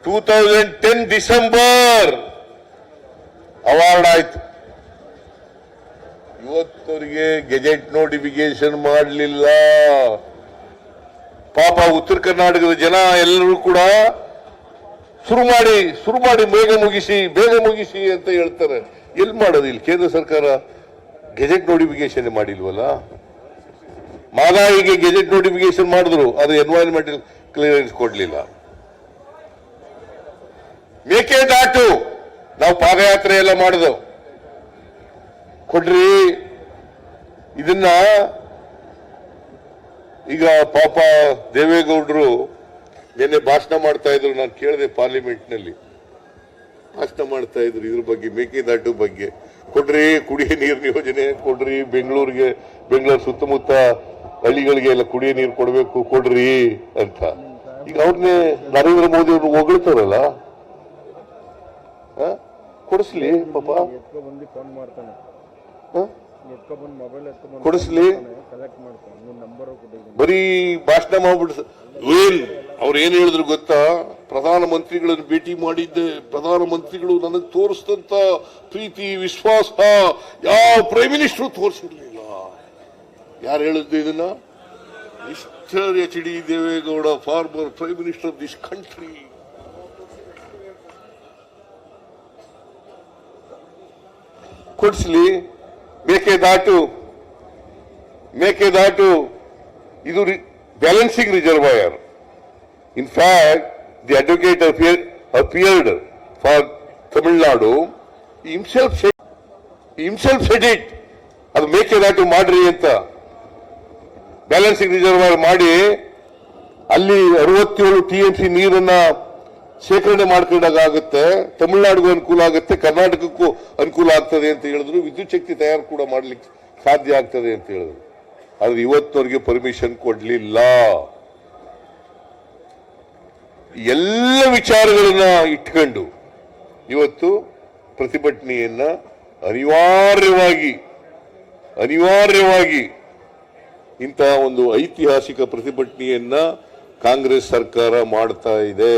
2010 December award ಆಯ್ತು. ಇವತ್ತವರಿಗೆ gazette notification ಮಾಡಲಿಲ್ಲ. ಪಾಪ ಉತ್ತರ ಕರ್ನಾಟಕದ ಜನ ಎಲ್ಲರೂ ಕೂಡ ಶುರು ಮಾಡಿ ಬೇಗ ಮುಗಿಸಿ ಅಂತ ಹೇಳ್ತಾರೆ. ಎಲ್ಲಿ ಮಾಡೋದು? ಇಲ್ಲಿ ಕೇಂದ್ರ ಸರ್ಕಾರ ಗೆಜೆಟ್ ನೋಟಿಫಿಕೇಶನ್ ಮಾಡಿಲ್ವಲ್ಲ. ಮಾದಾಯಿಗೆ ಗೆಜೆಟ್ ನೋಟಿಫಿಕೇಶನ್ ಮಾಡಿದ್ರು, ಅದು ಎನ್ವೈರನ್ಮೆಂಟಲ್ ಕ್ಲಿಯರೆನ್ಸ್ ಕೊಡ್ಲಿಲ್ಲ. ಮೇಕೆದಾಟು ನಾವು ಪಾದಯಾತ್ರೆ ಎಲ್ಲ ಮಾಡಿದೆವು, ಕೊಡ್ರಿ. ಇದನ್ನ ಈಗ ಪಾಪ ದೇವೇಗೌಡರು ನಿನ್ನೆ ಭಾಷಣ ಮಾಡ್ತಾ ಇದ್ರು, ನಾನು ಕೇಳಿದೆ ಪಾರ್ಲಿಮೆಂಟ್ ನಲ್ಲಿ ಭಾಷಣ ಮಾಡ್ತಾ ಇದ್ರು ಇದ್ರ ಬಗ್ಗೆ, ಮೇಕೆದಾಟು ಬಗ್ಗೆ. ಕೊಡ್ರಿ, ಕುಡಿಯ ನೀರಿನ ಯೋಜನೆ ಕೊಡ್ರಿ, ಬೆಂಗಳೂರು ಸುತ್ತಮುತ್ತ ಹಳ್ಳಿಗಳಿಗೆ ಎಲ್ಲ ಕುಡಿಯ ನೀರು ಕೊಡಬೇಕು ಕೊಡ್ರಿ ಅಂತ. ಈಗ ಅವ್ರನ್ನೇ ನರೇಂದ್ರ ಮೋದಿ ಅವರು ಹೊಗಳ್ತಾರಲ್ಲ, ಕೊಡಿಸ್ಲಿ ಪಾಪ, ಕೊಡಿಸ್ಲಿ. ಬರೀ ಭಾಷಣ ಮಾಡ್ಬಿಟ್ಟು ಅವ್ರು ಏನ್ ಹೇಳಿದ್ರು ಗೊತ್ತಾ? ಪ್ರಧಾನಮಂತ್ರಿಗಳನ್ನು ಭೇಟಿ ಮಾಡಿದ್ದೆ, ಪ್ರಧಾನಮಂತ್ರಿಗಳು ನನಗೆ ತೋರಿಸಿದಂತ ಪ್ರೀತಿ ವಿಶ್ವಾಸ ಯಾವ ಪ್ರೈಮ್ ಮಿನಿಸ್ಟರ್ ತೋರಿಸಿರ್ಲಿಲ್ಲ. ಯಾರು ಹೇಳಿದ್ದು ಇದನ್ನ? Mister HD Deve Gowda, former prime minister of this country. ಕೊಡಿಸ್ಲಿ. ಮೇಕೆದಾಟು ಇದು balancing reservoir. In fact, the advocate appeared for Tamil Nadu. He himself said it. ಅದು ಮೇಕೆದಾಟು ಮಾಡ್ರಿ ಅಂತ. ಬ್ಯಾಲೆನ್ಸಿಂಗ್ ರಿಸರ್ವಾಯರ್ ಮಾಡಿ ಅಲ್ಲಿ 67 TMC ನೀರನ್ನ ಶೇಖರಣೆ ಮಾಡ್ಕೊಂಡಾಗುತ್ತೆ. ತಮಿಳುನಾಡಿಗೂ ಅನುಕೂಲ ಆಗುತ್ತೆ, ಕರ್ನಾಟಕಕ್ಕೂ ಅನುಕೂಲ ಆಗ್ತದೆ ಅಂತ ಹೇಳಿದ್ರು. ವಿದ್ಯುತ್ ಶಕ್ತಿ ತಯಾರು ಕೂಡ ಮಾಡ್ಲಿಕ್ಕೆ ಸಾಧ್ಯ ಆಗ್ತದೆ ಅಂತ ಹೇಳಿದ್ರು. ಆದ್ರೆ ಇವತ್ತವರೆಗೆ ಪರ್ಮಿಷನ್ ಕೊಡ್ಲಿಲ್ಲ. ಎಲ್ಲ ವಿಚಾರಗಳನ್ನ ಇಟ್ಕೊಂಡು ಇವತ್ತು ಪ್ರತಿಭಟನೆಯನ್ನ ಅನಿವಾರ್ಯವಾಗಿ ಇಂತಹ ಒಂದು ಐತಿಹಾಸಿಕ ಪ್ರತಿಭಟನೆಯನ್ನ ಕಾಂಗ್ರೆಸ್ ಸರ್ಕಾರ ಮಾಡ್ತಾ ಇದೆ.